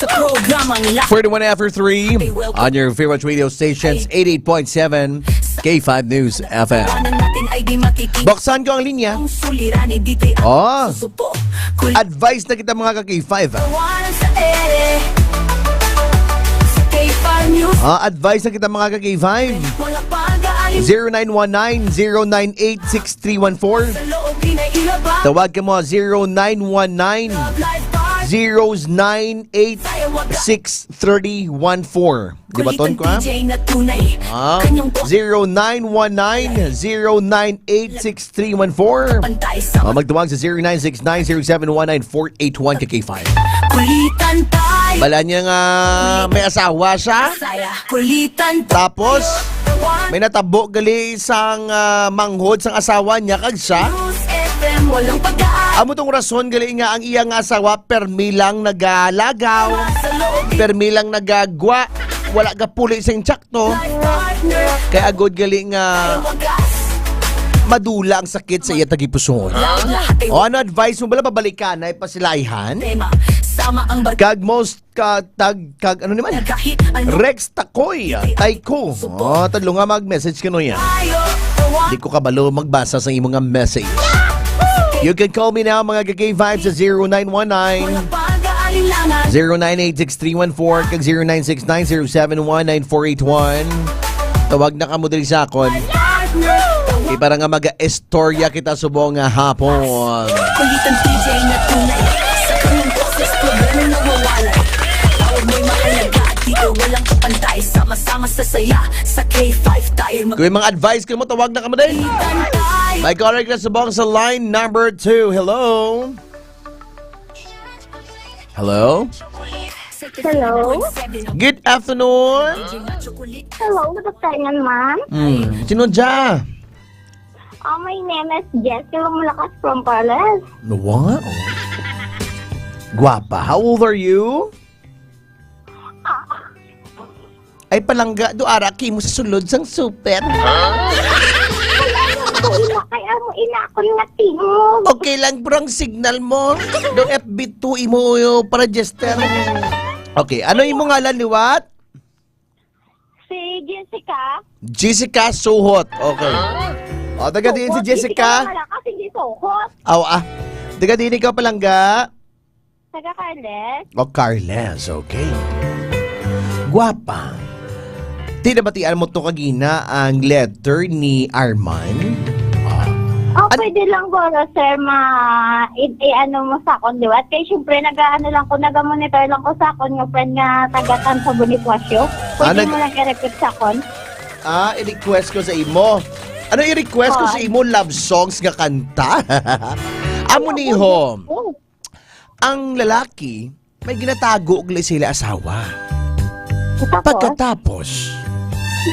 [SPEAKER 7] Sa programang
[SPEAKER 8] 41 after 3 on your favorite radio stations, 88.7 K5 News FM. Buksan ko ang linya. Oh, advice na kita mga ka-K5. Advice na kita mga ka-K5. 0919-098-6314. Tawag ka mo 0919-098-6314. Di ba ton ko ha? 0919-098-6314. Magtawag sa 0969-0719481 ka-K5. Bala niya nga may asawa siya. Tapos may natabo gali isang manghod sang asawa niya kag siya. Amo tong rason gali nga ang iyang asawa permi lang nagalagaw, permi lang nagagwa, wala ga puli sing tsakto. Kaya agod gali nga madula ang sakit sa iya tagipuson. O ano advice mo bala babalikan ay pasilaihan? Kag most kag ano naman? Rex Takoy, Taiko. O tadlo nga mag-message kano yan. Di ko kabalo magbasa sa imong nga message. You can call me now mga K5 sa 0919-098-6314 kag 0969-0719481. Tawag na ka mo diri sa akon. Kaya para nga mag-estorya kita subong nga hapon.
[SPEAKER 7] Kulitan DJ na tunay, sa kanyang boses problema na mawalay. Tawag mo'y mahalaga at dito walang kapantay. Sama-sama sa saya, sa K5 tayo
[SPEAKER 8] Kung mga advice ka mo, tawag na ka mo din. May correct na subong sa line number 2. Hello? Hello?
[SPEAKER 10] Hello?
[SPEAKER 8] Good afternoon.
[SPEAKER 10] Hello, good afternoon, ma'am.
[SPEAKER 8] Sino dya?
[SPEAKER 10] My name is Jessie Lumulakas from Palace.
[SPEAKER 8] What? Guwapa, how old are you? Ay palangga, do araki mo sa sulod sang super.
[SPEAKER 10] Kaya mo inakon na tingog.
[SPEAKER 8] Okay lang bro ang signal mo. Do FB2 imo para register. Okay, ano imo ngalan liwat?
[SPEAKER 10] Si Jessica.
[SPEAKER 8] Jessica Suhot. Okay. O, taga din si Jessica.
[SPEAKER 10] Wala kasi di suhot.
[SPEAKER 8] Taga din ikaw palangga.
[SPEAKER 10] Taga Carles.
[SPEAKER 8] O, Carles. Okay. Guwapa. Tinabatian mo to kagina ang letter ni Arman.
[SPEAKER 10] Pwede lang goro, sir, ano mo sa akon, di ba? At kaya syempre, nag-monitor lang ko sa akon, yung friend nga tagatan sa Bonifacio. Pwede mo lang i-repeat sa akon.
[SPEAKER 8] I-request ko sa imo. Ano i-request ko sa imo? Love songs nga kanta? Amo niho. Ang lalaki, may ginatago gali sila asawa. Pagkatapos,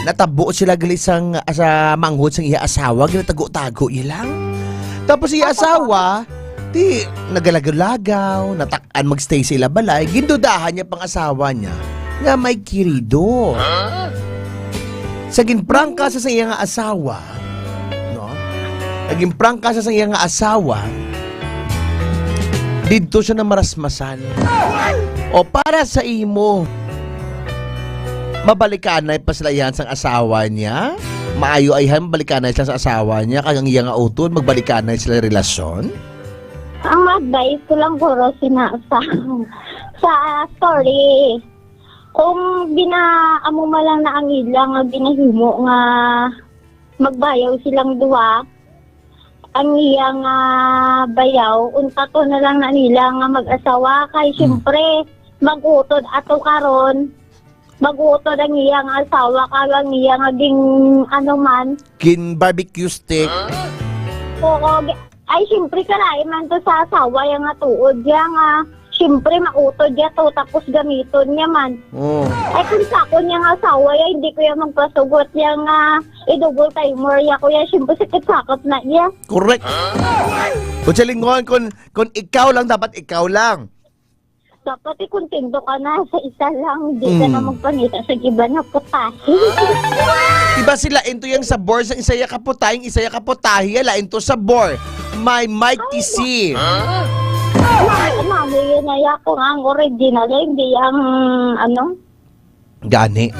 [SPEAKER 8] natabo sila gali sa manghod sang iya asawa, ginatago-tago ilang. Tapos iya asawa, di nagalagaw, natakan magstay sila balay, gindudahan niya pang asawa niya nga may kirido. Sa ginprangka sa iya nga asawa, no? Naging prangka sa iya nga asawa, dito siya na marasmasan. O para sa imo, mabalikanay pa sila yan sa asawa niya? Maayo ay mabalikanay sila sa asawa niya kagang iya nga utod, magbalikanay sila relasyon?
[SPEAKER 10] Ang advice ko lang guro sa story. Kung amo mo lang na ang ilang nga ginahimo nga magbayaw silang duwa, ang iyang bayaw, unta to na lang na nila nga mag-asawa kay syempre mag-utod ato karon. Mag-utod ang iyang asawa kagang iyang aging
[SPEAKER 8] kin barbecue stick.
[SPEAKER 10] Oo, ay syempre karaay man to sa asawa yung tuod niya nga. Syempre mautod niya to tapos gamiton niya man. Ay kung sako niya nga asawa ya, hindi ko yung magpasugot niya nga i-double timer ya kuya. Syempre sakit-sakot na niya.
[SPEAKER 8] Correct. Kung silingon, kung ikaw lang, dapat ikaw lang.
[SPEAKER 10] Dapat ikontento ka na sa isa lang. Hindi ka na magpanita sa iba na putahe.
[SPEAKER 8] Diba sila into yung sabor sa isaya kaputahing isaya kaputahi ala into sabor. My Mighty C.
[SPEAKER 10] Mami, yun na yakong ang original. Hindi ang
[SPEAKER 8] Gani.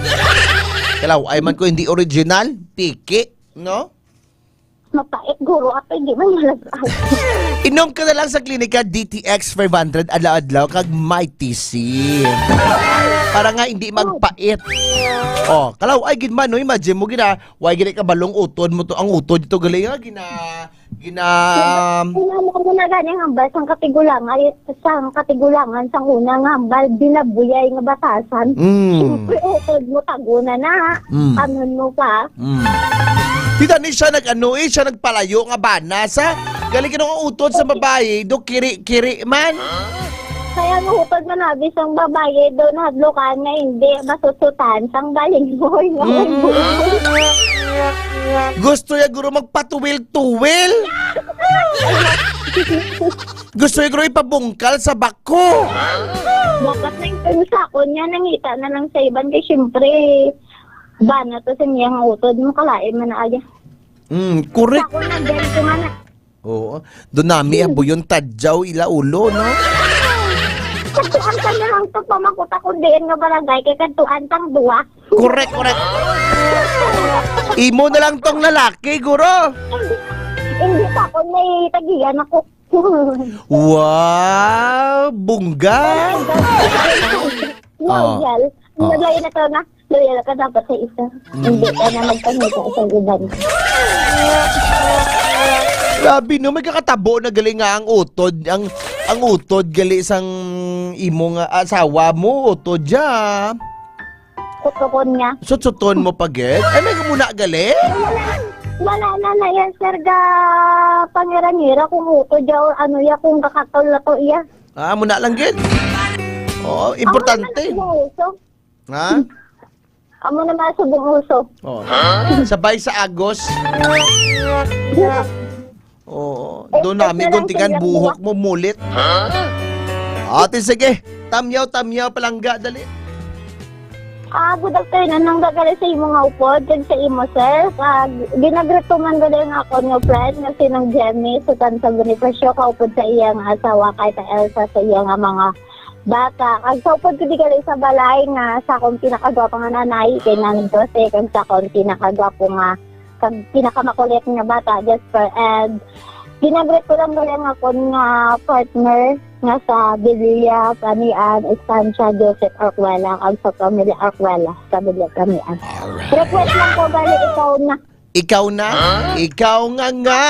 [SPEAKER 8] Kalaw, ay man ko hindi original. Piki. No?
[SPEAKER 10] Mapait guro at hindi man malagay.
[SPEAKER 8] Inom ka na lang sa klinika DTX 500 adlaw-adlaw kag Mighty C. Para nga hindi magpait. Kalaw ay ginman no, imagine mo why gina ka balong utod mo to ang utod dito gali nga
[SPEAKER 10] Ano na ganyang hambal sang katigulangan sang unang hambal binabuyay nga batasan. Siyempre utod mo taguna na. Anon mo pa.
[SPEAKER 8] Tita ni siya siya nagpalayo nga banasa. Galing ka nung utod sa babae, do kiri-kiri man.
[SPEAKER 10] Kaya nuhutod man habis ang babae, do nahadlokan nga hindi masusutan sang baling-boy.
[SPEAKER 8] Gusto ya guro magpatuwil-tuwil. Gusto ya guro ipabungkal sa bako.
[SPEAKER 10] Bakit na yung sakon niya, nangita na lang sa iban kay syempre bana to sa niyang utod mo kalain man na aya.
[SPEAKER 8] Correct.
[SPEAKER 10] Sakon na din ko man.
[SPEAKER 8] Oo. Doon nami abo yung tadyaw ila ulo, no?
[SPEAKER 10] Kantuan ka na lang to pamakuta ko din nga barangay kay kantuan tang duwa.
[SPEAKER 8] Correct. Imo na lang tong lalaki, guro.
[SPEAKER 10] Hindi pa ako may tagiyan ako.
[SPEAKER 8] Wow! Bungga!
[SPEAKER 10] Loyal. Loyal na to na. Loyal ka dapat sa isa. Hindi ka na magpangita sa iban.
[SPEAKER 8] Grabe no, may kakatabo na galing nga ang utod. Ang utod gali sang imong asawa mo, utod dya.
[SPEAKER 10] Kutukon nga.
[SPEAKER 8] Sutsuton mo pagit? Ay, may muna gali?
[SPEAKER 10] Wala na yan, sir, ga pangiranira kung utod dya o ano ya, kung kakatol na to iya.
[SPEAKER 8] Muna lang gid. Importante. Ha?
[SPEAKER 10] Amo na masubong uso.
[SPEAKER 8] Sabay sa Agos. Doon namin guntingan buhok mo mulit. Ate, sige. Tamyaw palangga, dali.
[SPEAKER 10] Good afternoon. Nang gagali sa imo nga upod, kag sa imo, sir. Ginagreto man gali nga ako nga friend, nga sinong Jenny, sutan sa Bonifacio, kaupod sa iya nga asawa, kay ta Elsa sa iya nga mga bata. Kag saupod ko di gali sa balay nga sa akong pinakagwapo nga nanay kay Nanay Jose, kag sa akong pinakagwapo nga kag pinakamakulit nga bata, Jasper. And ginagret ko lang gali nga akong nga partner nga sa Biblia Kamian, Estancia Joseph Arcuela, kag sa pamilya Arcuela sa Biblia Kamian. Request lang ko gali ikaw na.
[SPEAKER 8] Ikaw na? Ikaw nga nga!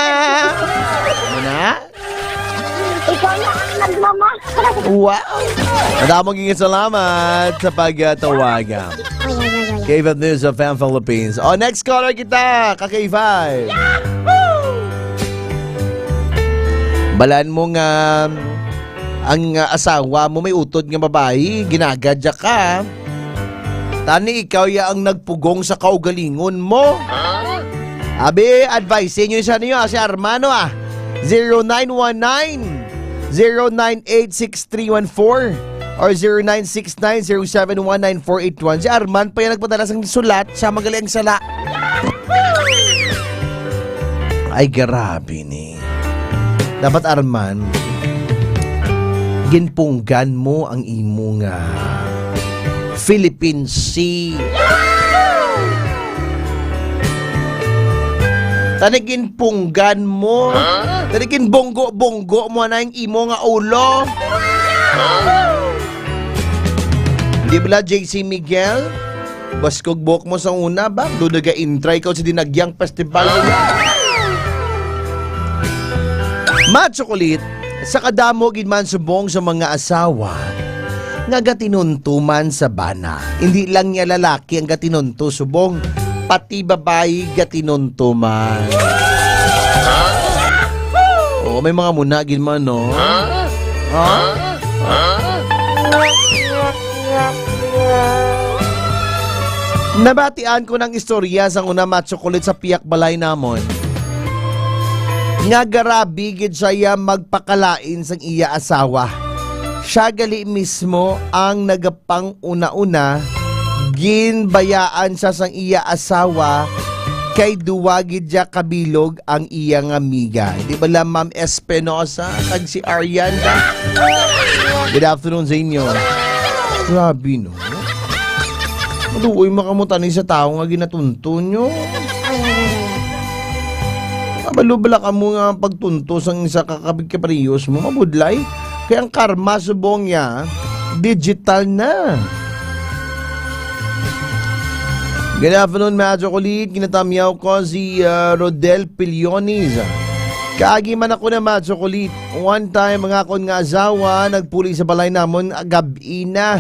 [SPEAKER 8] Ano na?
[SPEAKER 10] Ikaw na ang nagmama.
[SPEAKER 8] Wow! Madaming salamat sa pagtawagan. K5 News of FM Philippines. Oh, next caller kita, ka-K5. Balaan mo nga ang asawa mo may utod nga babae, ginagadya ka. Tani ikaw ya ang nagpugong sa kaugalingon mo. Abi, advice nyo sa niyo, si Armano 0919-098-6314 or 0969-0719481. Si Arman pa yan nagpadala ng sulat sa magaling sala. Ay, grabe ni. Dapat Arman, ginpunggan mo ang imong Philippine Sea. Tanigin punggan mo. Tanigin bonggo-bonggo mo na yung imo nga ulo. Di ba JC Miguel? Baskog buhok mo sa una ba? Doon nag-intry ka sa Dinagyang Festival. Matsukulit, sa kadamo ginman subong sa mga asawa nga gatinuntuman sa bana. Hindi lang niya lalaki ang gatinunto subong, pati babae gatinuntuman. Oo, may mga muna ginman, no? Nabatian ko ng istorya sa una matsukulit sa piyak balay namon. Nga garabi gid siya magpakalain sang iya asawa. Siya gali mismo ang nagapang una-una, ginbayaan sa sang iya asawa kay duwagid siya kabilog ang iyang amiga. Di ba lang Ma'am Espinosa kag si Arianda? Good afternoon sa inyo. Grabe, no? Maduoy makamutan sa tao nga ginatunto nyo. Kabalubala ka mo nga pagtunto sang isa kakabig-kapariyos mo, mabudlay. Kaya ang karma subong niya, digital na. Good afternoon, Madyo Kulit. Kinatamyaw ko si Rodel Piliones. Kaagi man ako na Madyo Kulit. One time, mga akong nga asawa, nagpuli sa balay namon, gabi na.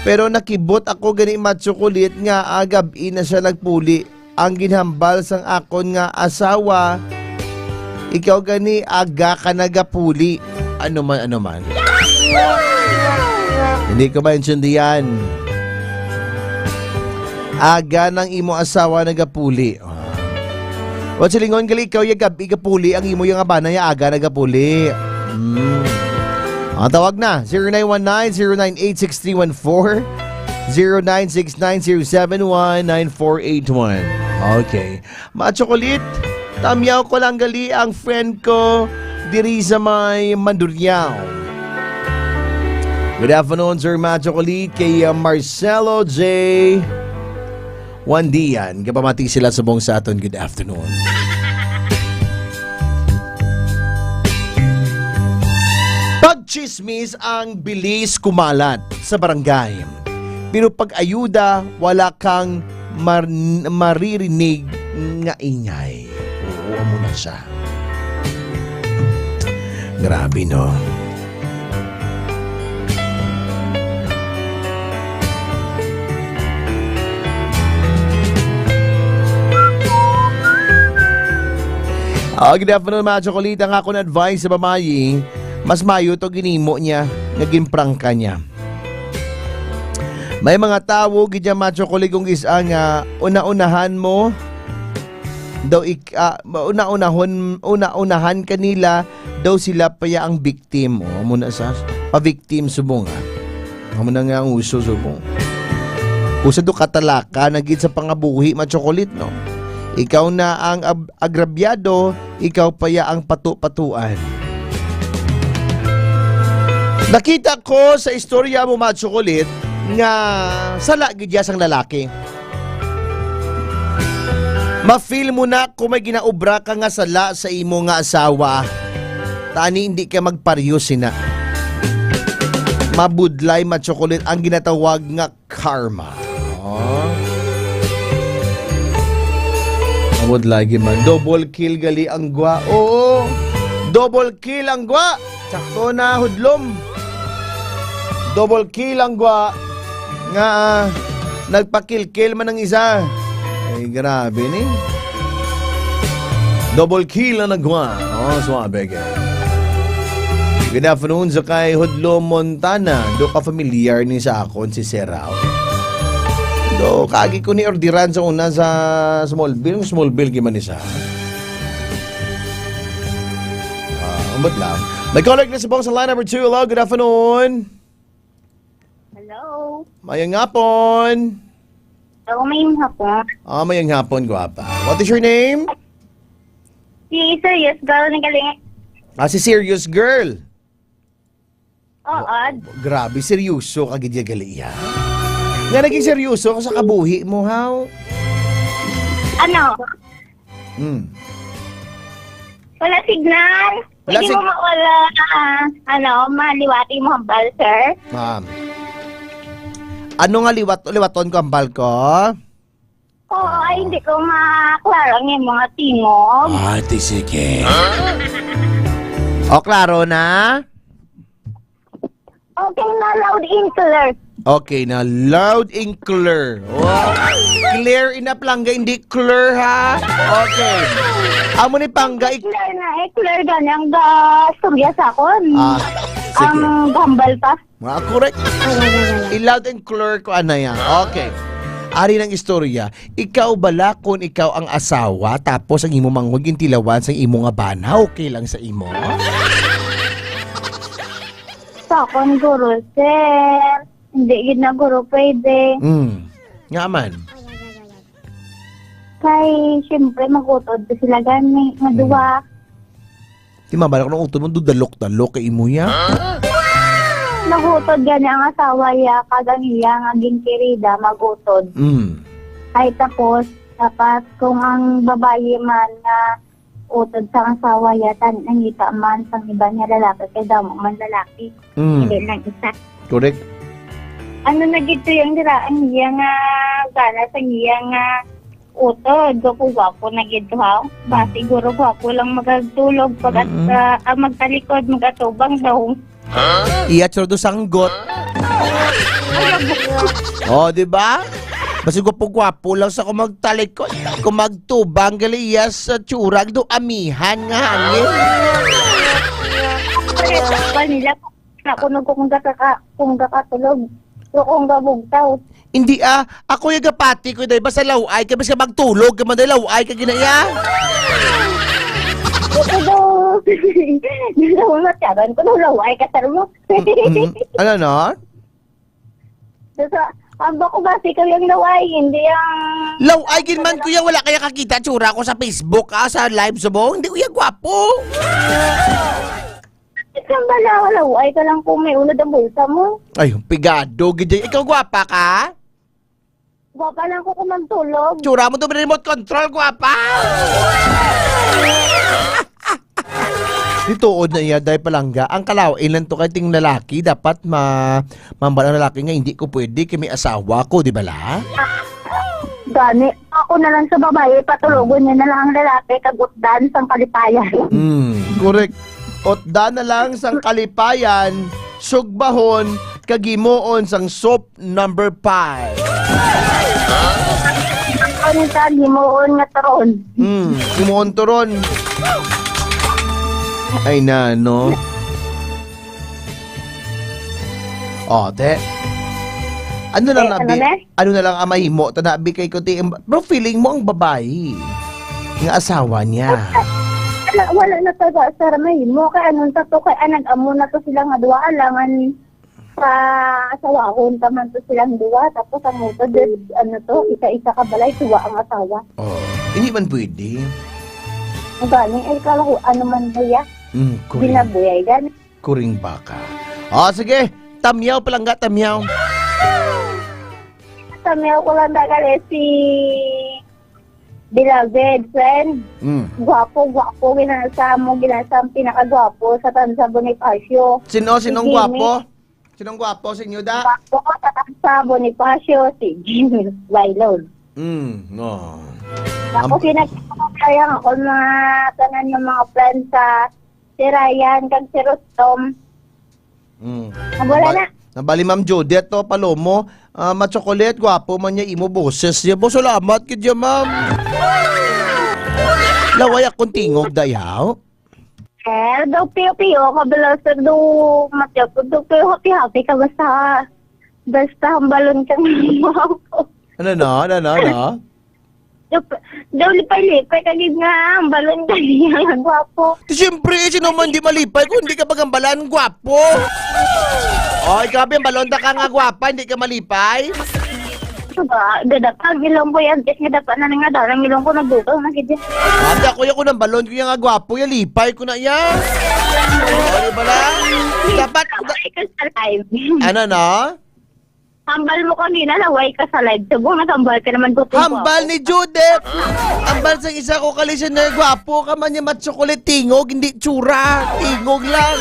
[SPEAKER 8] Pero nakibot ako gani Madyo Kulit nga, gabi na siya nagpuli. Ang ginhambal sang akon nga asawa, ikaw gani aga ka nagapuli. Ano man. Hindi ko maintindihan. Aga ng imo asawa nagapuli. Wala silingon gali ikaw yung gabi kapuli, ang imo yung abana yung aga nagapuli. Ang tawag na 0919-098-6314 0969-071-9481. Okay. Matsukulit, tamyaw ko lang gali ang friend ko diri sa may Mandurriao. Good afternoon, Sir Matsukulit, kay Marcelo J. Wandian. Kapamati sila sa buong sa aton. Good afternoon. Pagchismis ang bilis kumalat sa barangay. Pero pag ayuda, wala kang maririnig nga ingay. Oo, mo na siya. Grabe, no? Good afternoon, mga chocolate. Ang ako na advice sa babae, mas mayo to ginimo niya, naging prangka niya. May mga tao gidya macho kulig kung isa nga una-unahan mo daw una-unahan kanila daw sila pa ya ang victim. O muna sa pa-victim subong ha. Amo na nga ang uso subong. Kusa do katalaka nagid sa pangabuhi macho kulit no. Ikaw na ang agrabyado, ikaw pa ya ang patu-patuan. Nakita ko sa istorya mo, mga chocolate, nga sala gidya sang lalaki. Ma-feel mo na kung may ginaobra ka nga sala sa imo nga asawa. Tani hindi ka magparyo sina. Mabudlay, mga chocolate, ang ginatawag nga karma. Oh. Mabudlay man. Double kill gali ang gwa. Oo. Double kill ang gwa. Sakto na hudlom. Double kill ang gwa. Nga nagpa-kill-kill man ng isa. Ay, grabe ni. Double kill ang nagwa. Oh, swabe ka. Good afternoon sa kay Hudlo Montana. Do ka familiar ni sa akon si Serao. Do, kagi ko ni ordiran sa una sa Smallville. Smallville giman ni sa. Umbot lang. May caller na si Bong sa line number 2. Hello, good afternoon.
[SPEAKER 10] Hello.
[SPEAKER 8] Mayang hapon.
[SPEAKER 10] Hello, mayang hapon.
[SPEAKER 8] Mayang hapon, guwapa. What is your name?
[SPEAKER 10] Si Serious Girl ni Galing.
[SPEAKER 8] Si Serious Girl.
[SPEAKER 10] Oo.
[SPEAKER 8] Grabe, seryoso ka gidya gali, nga naging seryoso ka sa kabuhi mo, how?
[SPEAKER 10] Ano? Wala signal.
[SPEAKER 8] Wala
[SPEAKER 10] Hindi mo mawala, maliwati mo hambal, sir?
[SPEAKER 8] Ma'am. Ano nga liwaton ko hambal ko?
[SPEAKER 10] Oo, ay hindi ko maklarang yung mga tingog.
[SPEAKER 8] Sige. O, klaro na?
[SPEAKER 10] Okay na, loud and clear.
[SPEAKER 8] Okay na, loud and clear. Wow. Clear enough lang, hindi clear, ha? Okay. Amo ni Pangga.
[SPEAKER 10] Clear na, clear gani ang surya sa akon.
[SPEAKER 8] Sige.
[SPEAKER 10] Ang gambal pa.
[SPEAKER 8] Correct. I-loud and clear ko, yan. Okay. Ari ng istorya, ikaw bala kung ikaw ang asawa tapos ang imo manghugin tilawan sa imo nga bana, okay lang sa imo?
[SPEAKER 10] Sa akon, guro, sir. Hindi yun na, guro, pwede.
[SPEAKER 8] Nga man.
[SPEAKER 10] Kay, siyempre, magutod sila gani, maduwa.
[SPEAKER 8] Di mabala ko ng utod mo, dalok-dalok kay imo ya.
[SPEAKER 10] Nagutod gani ang asawa ya, kagang iya nga ginkirida, magutod. Ay tapos, dapat kung ang babae man na utod sa asawa ya, nangita man sa iba niya lalaki, kaya daw man lalaki. Hindi lang isa.
[SPEAKER 8] Correct.
[SPEAKER 10] Ano na gito yung diraan niya nga, gana sa niya nga, utod, gwapo na gito ha. Ba, siguro gwapo lang magagtulog, pag magtalikod, magatubang daw.
[SPEAKER 8] Iya chordo sanggot. Oh, di ba? Basta gwapo lang sa kumagtalikod. Kung magtubang gali sa tsurag do amihan nga hangin.
[SPEAKER 10] Kaya nila nakunog kung kakatulog. Kung gabugtaw.
[SPEAKER 8] Hindi ako yung gapati ko dahil basta laway ka basta magtulog ka man dahil laway ka ginaya.
[SPEAKER 10] Ito daw. Hindi daw matyagan ko daw laway ka tarmo.
[SPEAKER 8] Ano no?
[SPEAKER 10] Aba ko basi ka yung laway, hindi yung...
[SPEAKER 8] Laway ginman kuya, wala kaya kakita tsura ko sa Facebook sa live sa mo. Hindi kuya gwapo.
[SPEAKER 10] Isang bala, laway ka lang kung may unod ang bulsa mo.
[SPEAKER 8] Ay, pigado. Ikaw gwapa ka?
[SPEAKER 10] Gwapa lang ko kung magtulog.
[SPEAKER 8] Tsura mo to remote control, gwapa. Dituod na iya dahil palangga, ang kalawain lang to kay ting lalaki, dapat mambala ng lalaki nga hindi ko pwede kay may asawa ko, di ba la?
[SPEAKER 10] Gani, ako na lang sa babae, patulogon niya na lang ang lalaki, kagutdan sang kalipayan.
[SPEAKER 8] Correct. Otdan na lang sang kalipayan, sugbahon, kagimoon sang soap number 5.
[SPEAKER 10] Ano sa gimoon nga turon?
[SPEAKER 8] Gimoon turon. Ay na, no? Te. Ano lang ano na lang ang mahimo? Tanabi kay ko, bro, feeling mo ang babae. Ng asawa niya.
[SPEAKER 10] Wala na taga, sir, mahimo. Kaya anong tato, kaya nag-amo na to silang adwa, alangan sa asawa ko, taman to silang duwa. Tapos ang muto, isa-isa ka balay, tuwa ang asawa.
[SPEAKER 8] Hindi man pwede.
[SPEAKER 10] Galing, kala ko, ano man buya?
[SPEAKER 8] Kuring
[SPEAKER 10] Binabuyay, gani.
[SPEAKER 8] Kuring baka. Sige. Tamyaw palangga, tamyaw.
[SPEAKER 10] Tamyaw ko lang dagale si beloved friend. Gwapo, ginasa ang pinakagwapo sa Tansa Bonifacio.
[SPEAKER 8] Sinong
[SPEAKER 10] Si Jimmy.
[SPEAKER 8] gwapo? Sinong gwapo, Senyuda?
[SPEAKER 10] Gwapo ko sa Tansa Bonifacio, si Jimmy Bailon.
[SPEAKER 8] No.
[SPEAKER 10] Ako pinagkakayang ako mga tanan yung mga friends sa si Ryan kag si Rustom. Wala na.
[SPEAKER 8] Nabali Ma'am Judith to Palomo, ma-chocolate, gwapo man niya imo boses niya. Po, salamat kidya, ma'am. Laway akong tingog dayaw.
[SPEAKER 10] Daw piyo-piyo, kabala sa daw matyaw ko, daw piyo-happy ka basta hambalon kang ako.
[SPEAKER 8] Ano?
[SPEAKER 10] Daw lipay-lipay kagid nga hambalon ka niya, gwapo.
[SPEAKER 8] Siyempre, sino man di malipay kung hindi ka bagambalan, gwapo. Oy, grabe, balonda ka nga gwapa, hindi ka malipay.
[SPEAKER 10] Diba, gadapag ilong ko yan, nga dapat na nga darang ilong ko nagdugaw na gid.
[SPEAKER 8] Ada ko ko ng balon ko yung nga gwapo, yung lipay ko na yan. Oy, bala. Dapat
[SPEAKER 10] ka sa live.
[SPEAKER 8] Ano na?
[SPEAKER 10] Hambal mo kanina, laway ka sa live. Subong natambal ka naman ko.
[SPEAKER 8] Hambal ni Judith. Hambal sa isa ko kalisyan na gwapo ka man yung matsukulit tingog, hindi tsura. Tingog lang.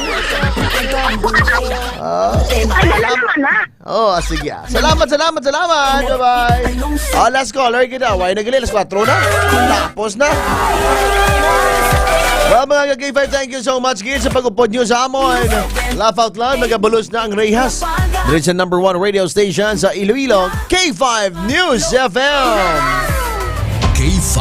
[SPEAKER 8] Sige. Salamat. Bye-bye. Last caller, ginaway na gali. Alas 4 na. Tapos na. Well, mga K5, thank you so much, Gil, sa pag-upod nyo sa amon. Laugh out loud, nagabulos na ang Reyes. Diretso number 1 radio station sa Iloilo, K5 News FM.
[SPEAKER 1] K5